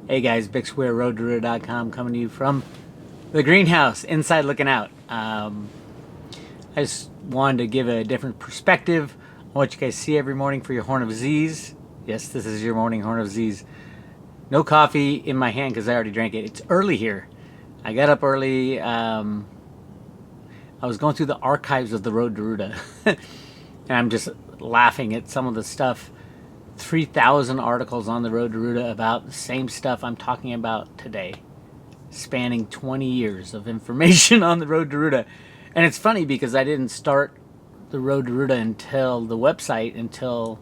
Hey guys, Bix Weir, Roota.com, coming to you from the greenhouse, inside looking out. I just wanted to give a different perspective on what you guys see every morning for your Horn of Z's. Yes, this is your morning Horn of Z's. No coffee in my hand because I already drank it. It's early here. I got up early. I was going through the archives of the Road to Roota, and I'm just laughing at some of the stuff. 3,000 articles on the Road to Roota about the same stuff I'm talking about today, spanning 20 years of information on the Road to Roota. And it's funny because I didn't start the Road to Roota until the website until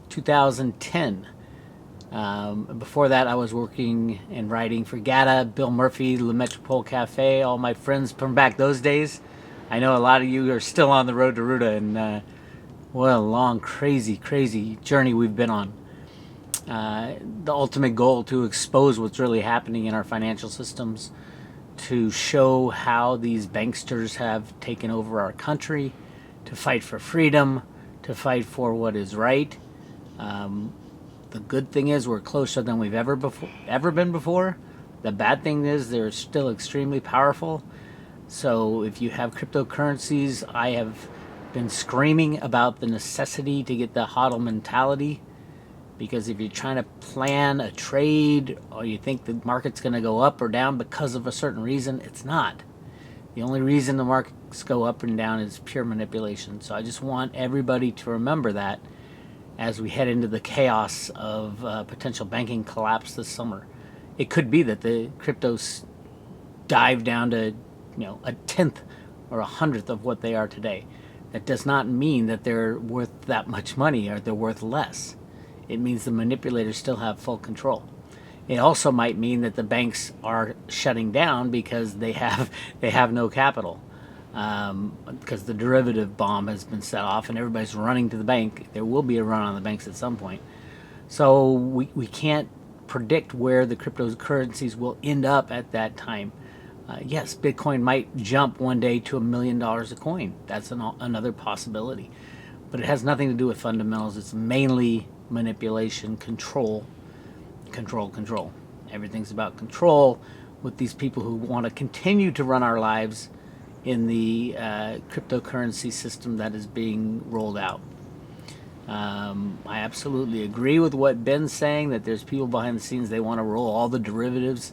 2010. Before that, I was working and writing for GATA, Bill Murphy, Le Metropole Cafe, all my friends from back those days. I know a lot of you are still on the Road to Roota, and what a long, crazy, crazy journey we've been on. The ultimate goal to expose what's really happening in our financial systems, to show how these banksters have taken over our country, to fight for freedom, to fight for what is right. The good thing is we're closer than we've ever been before. The bad thing is they're still extremely powerful. So if you have cryptocurrencies, I have been screaming about the necessity to get the HODL mentality, because if you're trying to plan a trade or you think the market's going to go up or down because of a certain reason, it's not. The only reason the markets go up and down is pure manipulation. So I just want everybody to remember that as we head into the chaos of potential banking collapse this summer. It could be that the cryptos dive down to a tenth or a hundredth of what they are today. That does not mean that they're worth that much money or they're worth less. It means the manipulators still have full control. It also might mean that the banks are shutting down because they have no capital, because the derivative bomb has been set off and everybody's running to the bank. There will be a run on the banks at some point. So we can't predict where the cryptocurrencies will end up at that time. Yes, Bitcoin might jump one day to $1 million a coin. That's another possibility. But it has nothing to do with fundamentals. It's mainly manipulation, control. Everything's about control with these people who want to continue to run our lives in the cryptocurrency system that is being rolled out. I absolutely agree with what Ben's saying, that there's people behind the scenes, they want to roll all the derivatives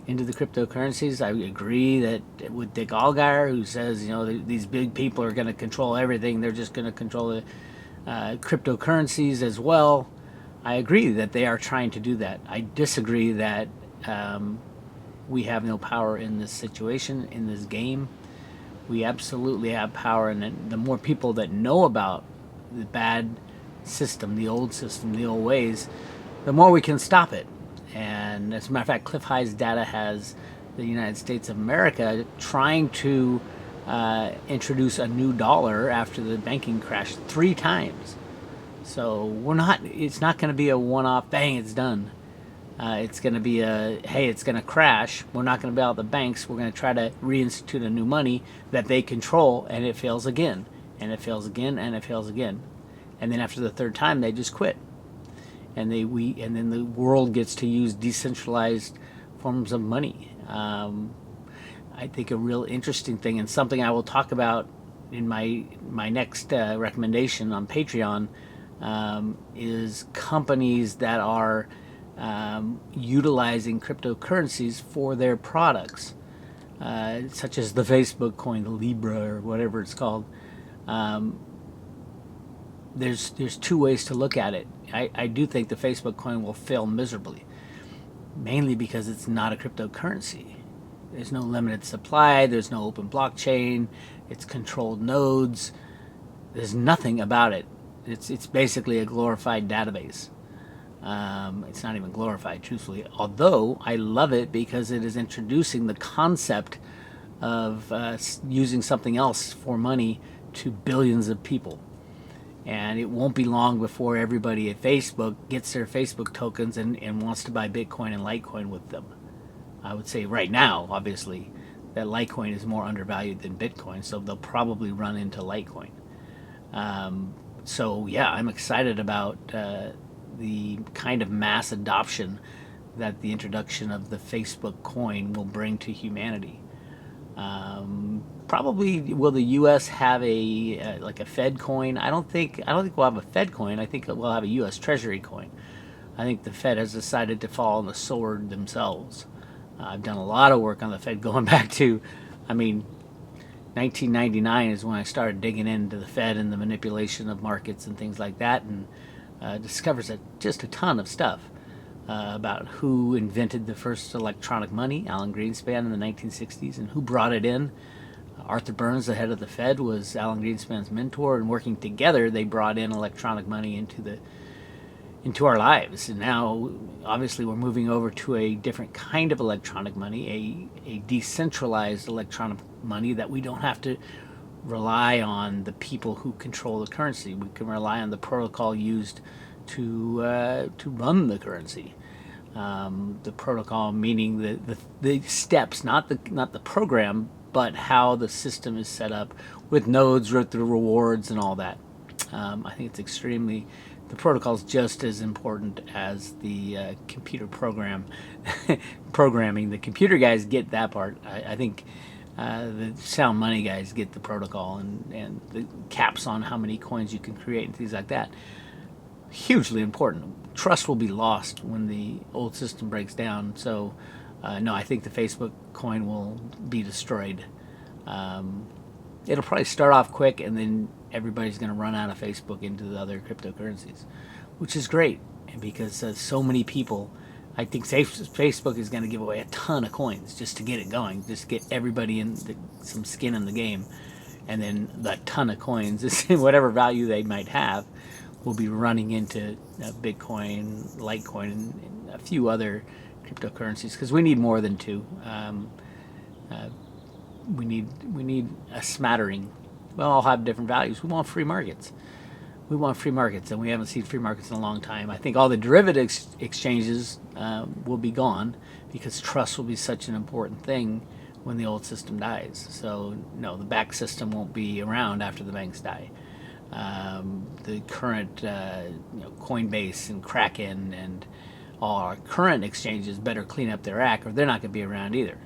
into the cryptocurrencies. I agree that with Dick Allgaier, who says, these big people are going to control everything. They're just going to control the cryptocurrencies as well. I agree that they are trying to do that. I disagree that we have no power in this situation, in this game. We absolutely have power, and the more people that know about the bad system, the old ways, the more we can stop it. And as a matter of fact, Cliff High's data has the United States of America trying to introduce a new dollar after the banking crash 3 times. So it's not going to be a one-off, bang, it's done. It's going to be hey, it's going to crash. We're not going to bail out the banks. We're going to try to reinstitute a new money that they control, and it fails again, and it fails again, and it fails again. And then after the 3rd time, they just quit. And then the world gets to use decentralized forms of money. I think a real interesting thing, and something I will talk about in my next recommendation on Patreon, is companies that are utilizing cryptocurrencies for their products, such as the Facebook coin, the Libra, or whatever it's called. There's 2 ways to look at it. I do think the Facebook coin will fail miserably, mainly because it's not a cryptocurrency. There's no limited supply, there's no open blockchain, it's controlled nodes, there's nothing about it. It's basically a glorified database. It's not even glorified, truthfully, although I love it because it is introducing the concept of using something else for money to billions of people. And it won't be long before everybody at Facebook gets their Facebook tokens and wants to buy Bitcoin and Litecoin with them. I would say right now, obviously, that Litecoin is more undervalued than Bitcoin, so they'll probably run into Litecoin. So yeah, I'm excited about the kind of mass adoption that the introduction of the Facebook coin will bring to humanity. Probably will the U.S. have a like a Fed coin? I don't think we'll have a Fed coin. I think we'll have a U.S. Treasury coin. I think the Fed has decided to fall on the sword themselves. I've done a lot of work on the Fed going back to, 1999 is when I started digging into the Fed and the manipulation of markets and things like that, and discovers just a ton of stuff about who invented the first electronic money, Alan Greenspan, in the 1960s, and who brought it in. Arthur Burns, the head of the Fed, was Alan Greenspan's mentor, and working together, they brought in electronic money into our lives. And now, obviously, we're moving over to a different kind of electronic money, a decentralized electronic money that we don't have to rely on the people who control the currency. We can rely on the protocol used to run the currency. The protocol meaning the steps, not the program, but how the system is set up with nodes, with the rewards, and all that. I think it's extremely. The protocol is just as important as the computer programming. The computer guys get that part. I think the sound money guys get the protocol and the caps on how many coins you can create and things like that. Hugely important. Trust will be lost when the old system breaks down. So, no, I think the Facebook coin will be destroyed. It'll probably start off quick, and then everybody's going to run out of Facebook into the other cryptocurrencies, which is great because so many people. I think Facebook is going to give away a ton of coins just to get it going, just to get everybody some skin in the game, and then that ton of coins, whatever value they might have, will be running into Bitcoin, Litecoin, and a few other cryptocurrencies because we need more than two. We need a smattering. We'll all have different values. We want free markets. And we haven't seen free markets in a long time. I think all the derivative exchanges will be gone because trust will be such an important thing when the old system dies. So, no, the back system won't be around after the banks die. The current Coinbase and Kraken and all our current exchanges better clean up their act, or they're not going to be around either.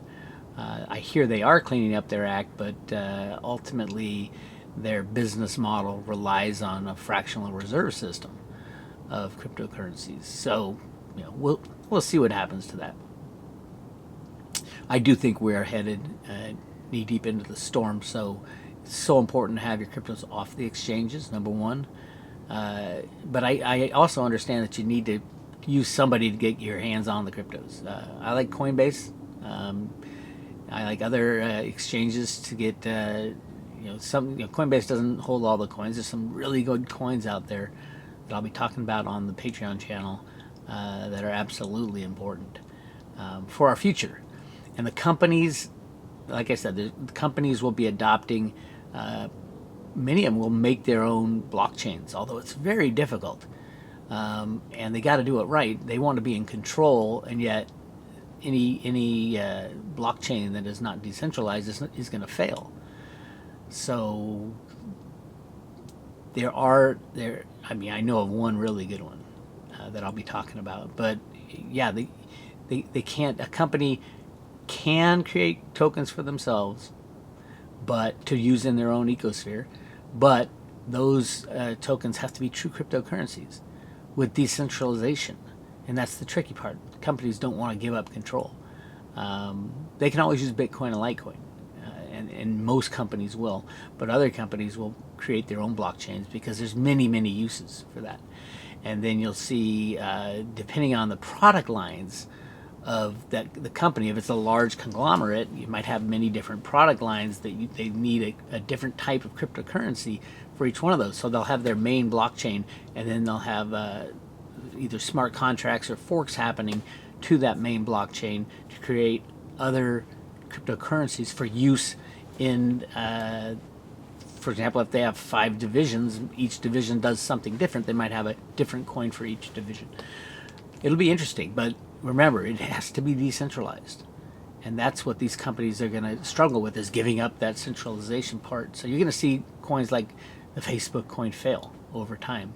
I hear they are cleaning up their act, but ultimately their business model relies on a fractional reserve system of cryptocurrencies. So, we'll see what happens to that. I do think we are headed knee deep into the storm. So it's so important to have your cryptos off the exchanges, number one. But I also understand that you need to use somebody to get your hands on the cryptos. I like Coinbase. I like other exchanges to get. Coinbase doesn't hold all the coins. There's some really good coins out there that I'll be talking about on the Patreon channel that are absolutely important for our future. And the companies, like I said, the companies will be adopting. Many of them will make their own blockchains, although it's very difficult. And they got to do it right. They want to be in control, and yet any blockchain that is not decentralized is going to fail. So I know of one really good one that I'll be talking about. But yeah, they can't. A company can create tokens for themselves, but to use in their own ecosphere. But those tokens have to be true cryptocurrencies with decentralization, and that's the tricky part. Companies don't want to give up control. They can always use Bitcoin and Litecoin. And most companies will, but other companies will create their own blockchains because there's many, many uses for that. And then you'll see, depending on the product lines of the company, if it's a large conglomerate, you might have many different product lines that they need a different type of cryptocurrency for each one of those. So they'll have their main blockchain, and then they'll have either smart contracts or forks happening to that main blockchain to create other cryptocurrencies for use in, for example, if they have 5 divisions, each division does something different. They might have a different coin for each division. It'll be interesting, but remember, it has to be decentralized. And that's what these companies are going to struggle with, is giving up that centralization part. So you're going to see coins like the Facebook coin fail over time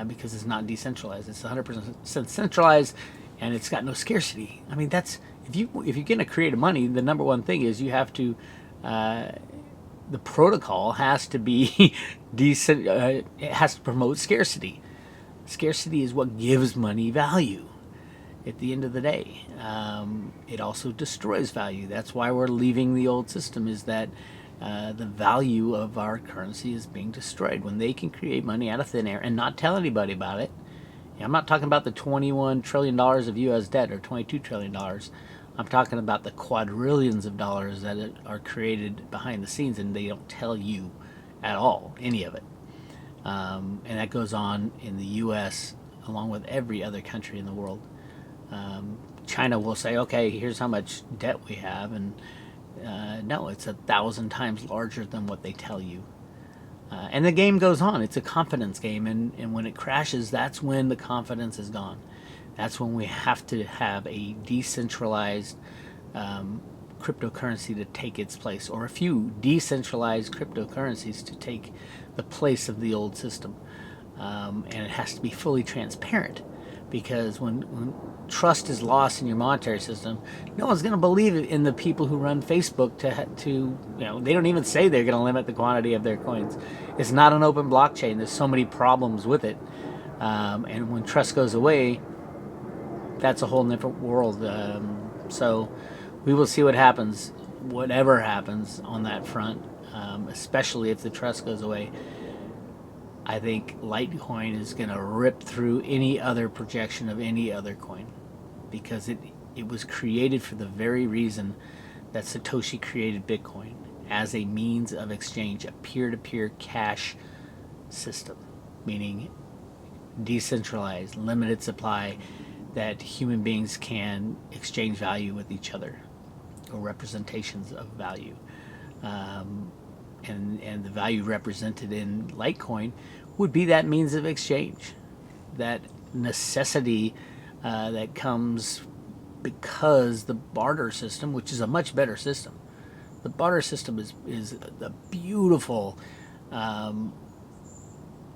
because it's not decentralized. It's 100% centralized. and it's got no scarcity. I mean, that's if you're going to create money, the number one thing is you have to the protocol has to be decent. It has to promote scarcity. Scarcity is what gives money value. At the end of the day, it also destroys value. That's why we're leaving the old system. Is that the value of our currency is being destroyed when they can create money out of thin air and not tell anybody about it. I'm not talking about the $21 trillion of U.S. debt or $22 trillion. I'm talking about the quadrillions of dollars that are created behind the scenes, and they don't tell you at all, any of it. And that goes on in the U.S. along with every other country in the world. China will say, okay, here's how much debt we have, and no, it's 1,000 times larger than what they tell you. And the game goes on. It's a confidence game, and when it crashes, that's when the confidence is gone. That's when we have to have a decentralized cryptocurrency to take its place, or a few decentralized cryptocurrencies to take the place of the old system. And it has to be fully transparent, because when trust is lost in your monetary system, no one's going to believe in the people who run Facebook to they don't even say they're going to limit the quantity of their coins. It's not an open blockchain. There's so many problems with it. And when trust goes away, that's a whole different world. So we will see what happens, whatever happens on that front, especially if the trust goes away. I think Litecoin is going to rip through any other projection of any other coin, because it was created for the very reason that Satoshi created Bitcoin, as a means of exchange, a peer-to-peer cash system, meaning decentralized, limited supply, that human beings can exchange value with each other, or representations of value. And the value represented in Litecoin would be that means of exchange, that necessity that comes because the barter system, which is a much better system. The barter system is a beautiful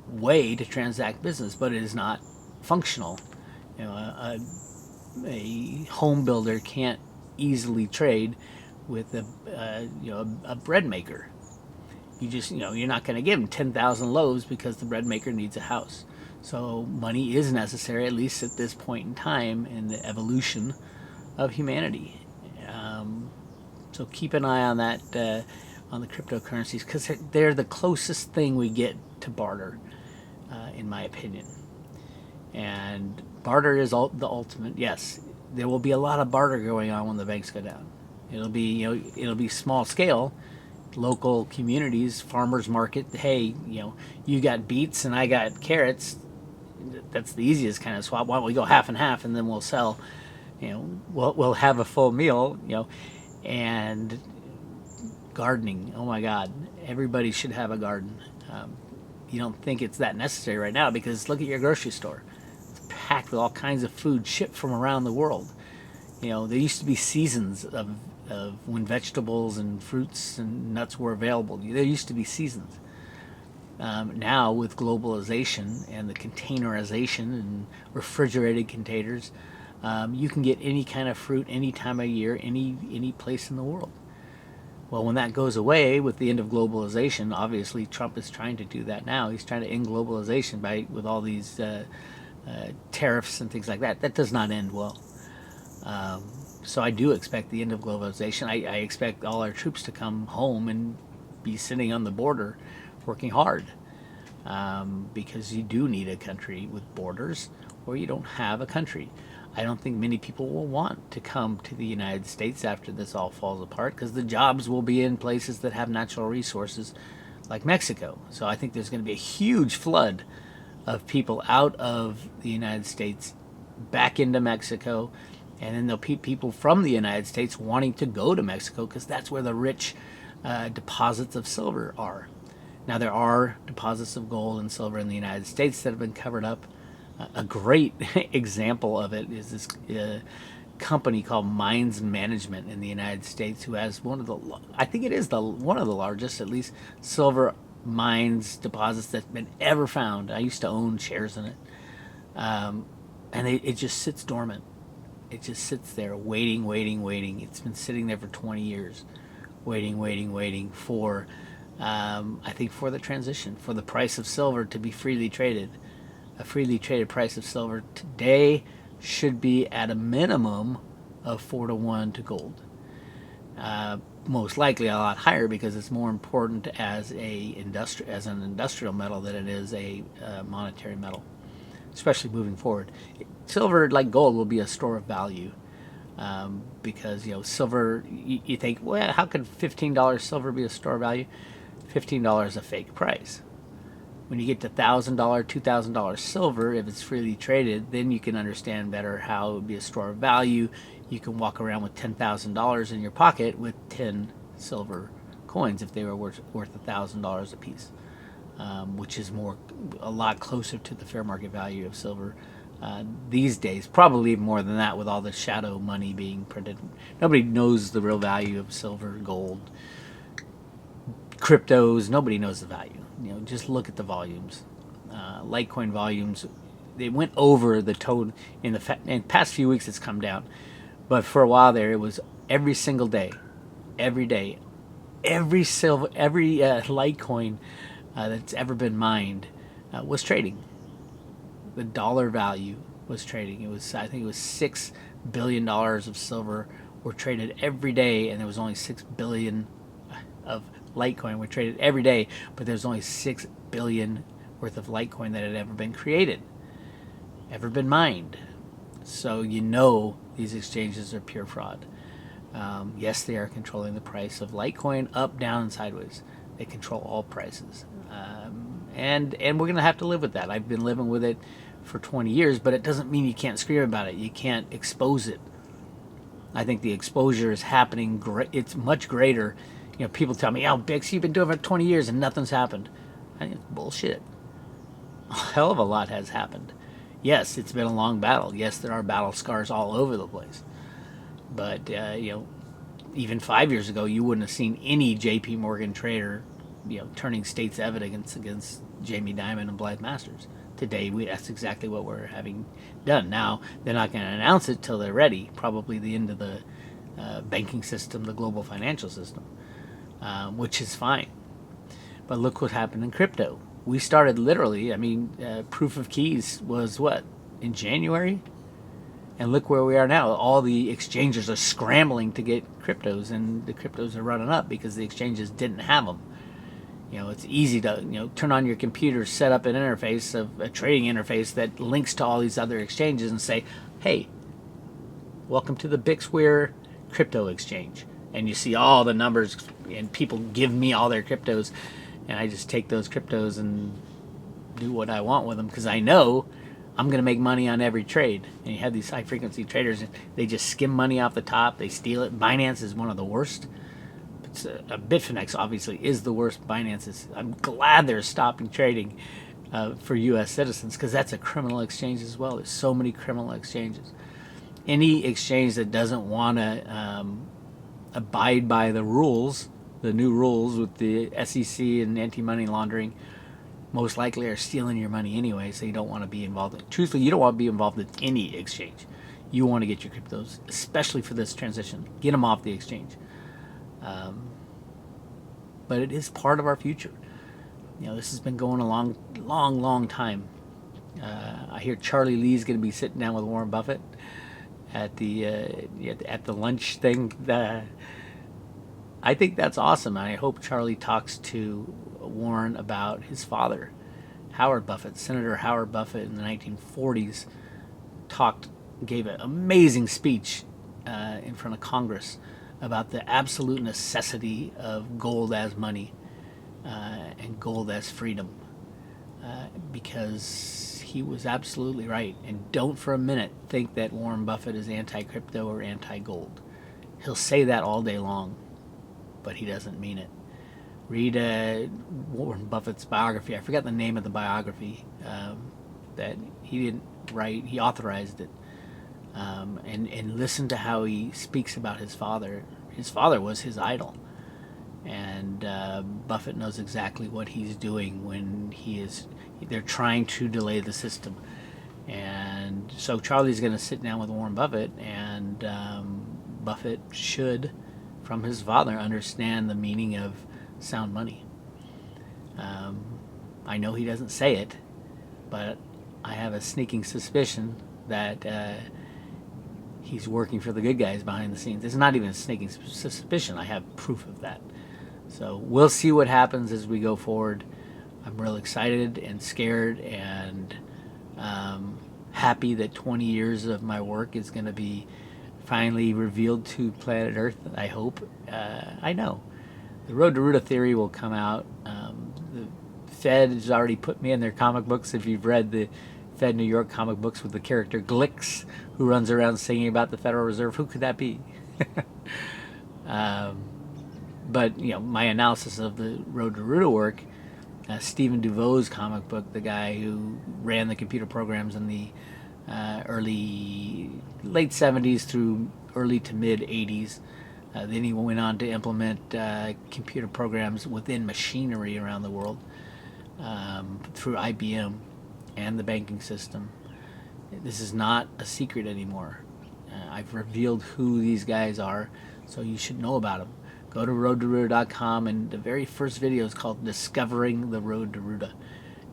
way to transact business, but it is not functional. A home builder can't easily trade with a bread maker. You're not going to give them 10,000 loaves because the bread maker needs a house. So money is necessary, at least at this point in time in the evolution of humanity. So keep an eye on that, on the cryptocurrencies, because they're the closest thing we get to barter, in my opinion. And barter is the ultimate. Yes, there will be a lot of barter going on when the banks go down. It'll be small scale, local communities, farmers market. Hey, you got beets and I got carrots. That's the easiest kind of swap. Why don't we go half and half, and then we'll sell. We'll have a full meal. And gardening. Oh my God, everybody should have a garden. You don't think it's that necessary right now, because look at your grocery store. It's packed with all kinds of food shipped from around the world. There used to be seasons of when vegetables and fruits and nuts were available. There used to be seasons. Now, with globalization and the containerization and refrigerated containers, you can get any kind of fruit any time of year, any place in the world. Well, when that goes away with the end of globalization, obviously Trump is trying to do that now. He's trying to end globalization with all these tariffs and things like that. That does not end well. So I do expect the end of globalization. I expect all our troops to come home and be sitting on the border working hard, because you do need a country with borders, or you don't have a country. I don't think many people will want to come to the United States after this all falls apart, because the jobs will be in places that have natural resources like Mexico. So I think there's going to be a huge flood of people out of the United States back into Mexico, and then there'll be people from the United States wanting to go to Mexico, because that's where the rich deposits of silver are. Now, there are deposits of gold and silver in the United States that have been covered up. A great example of it is this company called Mines Management in the United States, who has one of the largest, at least, silver mines deposits that's been ever found. I used to own shares in it, and it just sits dormant. It just sits there waiting, waiting, waiting. It's been sitting there for 20 years, waiting, waiting, waiting for, I think, for the transition, for the price of silver to be freely traded. A freely traded price of silver today should be at a minimum of 4-to-1 to gold. Most likely a lot higher because it's more important as an industrial metal than it is a monetary metal, especially moving forward. Silver, like gold, will be a store of value because silver. You think, well, how could $15 silver be a store of value? $15 is a fake price. When you get to $1,000, $2,000 silver, if it's freely traded, then you can understand better how it would be a store of value. You can walk around with $10,000 in your pocket with 10 silver coins if they were worth $1,000 a piece, which is a lot closer to the fair market value of silver these days. Probably even more than that with all the shadow money being printed. Nobody knows the real value of silver, gold, cryptos. Nobody knows the value. Just look at the volumes. Litecoin volumes, they went over the total in the past few weeks. It's come down. But for a while there, it was every single day, every Litecoin that's ever been mined was trading. The dollar value was trading. I think it was $6 billion of silver were traded every day, and there was only 6 billion of Litecoin were traded every day, but there's only 6 billion worth of Litecoin that had ever been created, ever been mined. So these exchanges are pure fraud. Yes, they are controlling the price of Litecoin up, down, and sideways. They control all prices. And we're going to have to live with that. I've been living with it for 20 years, but it doesn't mean you can't scream about it. You can't expose it. I think the exposure is happening. It's much greater. People tell me, Bix, you've been doing it for 20 years and nothing's happened. I think it's bullshit. A hell of a lot has happened. Yes, it's been a long battle. Yes, there are battle scars all over the place. But, even 5 years ago, you wouldn't have seen any J.P. Morgan trader, turning state's evidence against Jamie Dimon and Blythe Masters. Today, that's exactly what we're having done. Now, they're not going to announce it till they're ready, probably the end of the banking system, the global financial system, which is fine. But look what happened in crypto. We started literally, proof of keys was in January? And look where we are now. All the exchanges are scrambling to get cryptos, and the cryptos are running up because the exchanges didn't have them. It's easy to, turn on your computer, set up an interface, a trading interface that links to all these other exchanges and say, hey, welcome to the Bix Weir crypto exchange. And you see all the numbers, and people give me all their cryptos. And I just take those cryptos and do what I want with them because I know I'm going to make money on every trade. And you have these high-frequency traders, and they just skim money off the top. They steal it. Binance is one of the worst. Bitfinex, obviously, is the worst. I'm glad they're stopping trading for U.S. citizens because that's a criminal exchange as well. There's so many criminal exchanges. Any exchange that doesn't want to abide by the rules, the new rules with the SEC and anti-money laundering, most likely are stealing your money anyway, so you don't want to be involved. Truthfully, you don't want to be involved in any exchange. You want to get your cryptos, especially for this transition. Get them off the exchange. But it is part of our future. This has been going a long time. I hear Charlie Lee's going to be sitting down with Warren Buffett at the lunch thing. I think that's awesome. I hope Charlie talks to Warren about his father, Howard Buffett. Senator Howard Buffett in the 1940s gave an amazing speech in front of Congress about the absolute necessity of gold as money and gold as freedom, because he was absolutely right. And don't for a minute think that Warren Buffett is anti-crypto or anti-gold. He'll say that all day long, but he doesn't mean it. Read Warren Buffett's biography. I forgot the name of the biography that he didn't write. He authorized it. And listen to how he speaks about his father. His father was his idol. And Buffett knows exactly what he's doing when they're trying to delay the system. And so Charlie's going to sit down with Warren Buffett, and Buffett should, from his father, understand the meaning of sound money. I know he doesn't say it, but I have a sneaking suspicion that he's working for the good guys behind the scenes. It's not even a sneaking suspicion. I have proof of that. So we'll see what happens as we go forward. I'm real excited and scared and happy that 20 years of my work is going to be finally revealed to planet Earth, I hope. I know. The Road to Roota theory will come out. The Fed has already put me in their comic books. If you've read the Fed New York comic books with the character Glix, who runs around singing about the Federal Reserve, who could that be? But, my analysis of the Road to Roota work, Stephen Duvau's comic book, the guy who ran the computer programs in the late 70s through early to mid 80s. Then he went on to implement computer programs within machinery around the world through IBM and the banking system. This is not a secret anymore. I've revealed who these guys are, so you should know about them. Go to roadtoroota.com, and the very first video is called Discovering the Road to Roota.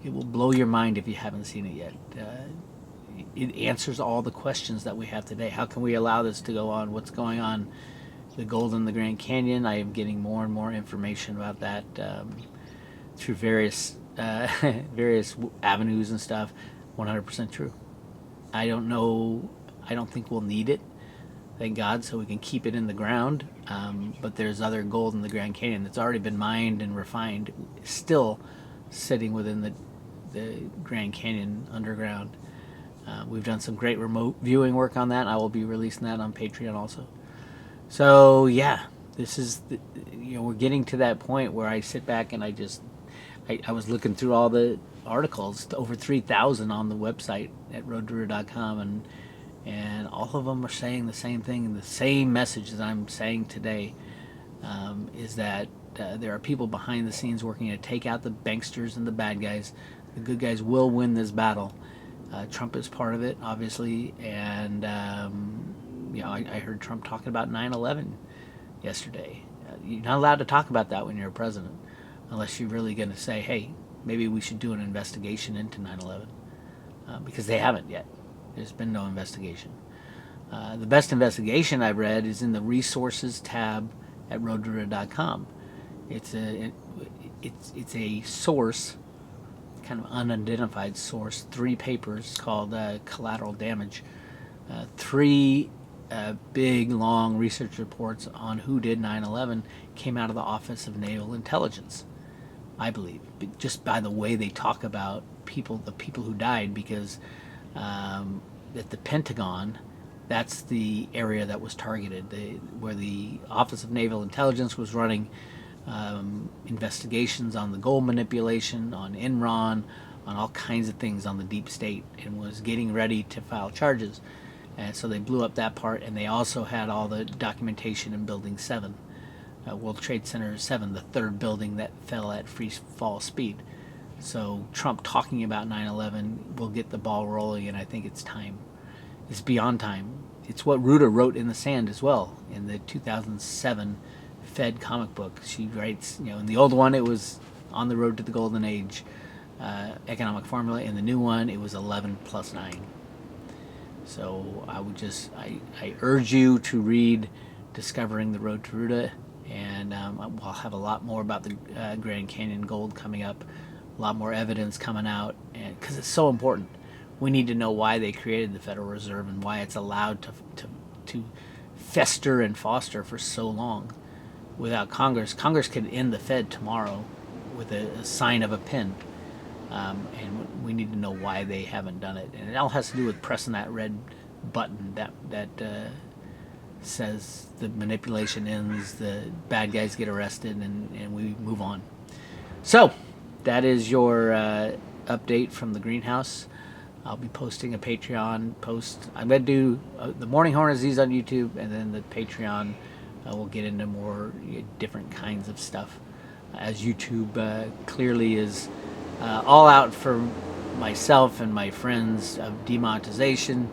It will blow your mind if you haven't seen it yet. It answers all the questions that we have today. How can we allow this to go on? What's going on? The gold in the Grand Canyon. I am getting more and more information about that through various avenues and stuff. 100% true. I don't know. I don't think we'll need it. Thank God, so we can keep it in the ground. But there's other gold in the Grand Canyon that's already been mined and refined, still sitting within the Grand Canyon underground. We've done some great remote viewing work on that. I will be releasing that on Patreon also. So yeah, this is we're getting to that point where I sit back and I was looking through all the articles, over 3,000 on the website at roadtoroota.com, and all of them are saying the same thing, and the same message that I'm saying today is that there are people behind the scenes working to take out the banksters and the bad guys. The good guys will win this battle. Trump is part of it, obviously, and I heard Trump talking about 9/11 yesterday. You're not allowed to talk about that when you're a president, unless you're really going to say, hey, maybe we should do an investigation into 9/11, because they haven't yet. There's been no investigation. The best investigation I've read is in the resources tab at roadtoroota.com. It's a source, kind of unidentified source, 3 papers called Collateral Damage. 3 big, long research reports on who did 9/11 came out of the Office of Naval Intelligence, I believe, just by the way they talk about the people who died, because at the Pentagon, that's the area that was targeted, where the Office of Naval Intelligence was running investigations on the gold manipulation, on Enron, on all kinds of things on the deep state, and was getting ready to file charges. And so they blew up that part, and they also had all the documentation in Building 7, World Trade Center 7, the 3rd building that fell at free fall speed. So Trump talking about 9/11 will get the ball rolling, and I think it's time. It's beyond time. It's what Roota wrote in the sand as well in the 2007 Fed comic book. She writes, in the old one it was On the Road to the Golden Age, economic formula. In the new one it was 11 plus 9. So I urge you to read Discovering the Road to Roota, and I'll have a lot more about the Grand Canyon gold coming up, a lot more evidence coming out, and because it's so important. We need to know why they created the Federal Reserve and why it's allowed to fester and foster for so long without Congress. Congress could end the Fed tomorrow with a sign of a pen. And we need to know why they haven't done it. And it all has to do with pressing that red button that says the manipulation ends, the bad guys get arrested, and we move on. So that is your update from the greenhouse. I'll be posting a Patreon post. I'm going to do the Morning Horn Aziz on YouTube, and then the Patreon will get into more different kinds of stuff, as YouTube clearly is all out for myself and my friends of demonetization.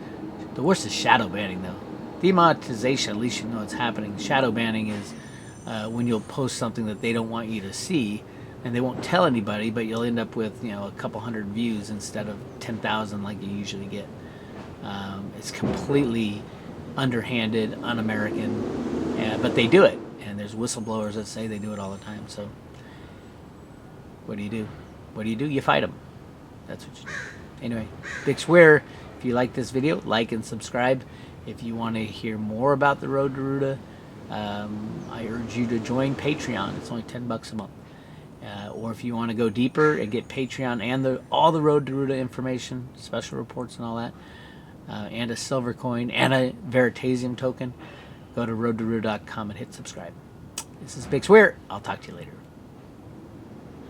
The worst is shadow banning, though. Demonetization, at least you know what's happening. Shadow banning is when you'll post something that they don't want you to see, and they won't tell anybody, but you'll end up with, a couple hundred views instead of 10,000 like you usually get. It's completely underhanded, un-American, but they do it. And there's whistleblowers that say they do it all the time. So what do you do? What do? You fight them. That's what you do. Anyway, Bix Weir, if you like this video, like and subscribe. If you want to hear more about the Road to Roota, I urge you to join Patreon. It's only $10 a month. Or if you want to go deeper and get Patreon and all the Road to Roota information, special reports and all that, and a silver coin and a Veritasium token, go to roadtoroota.com and hit subscribe. This is Bix Weir. I'll talk to you later.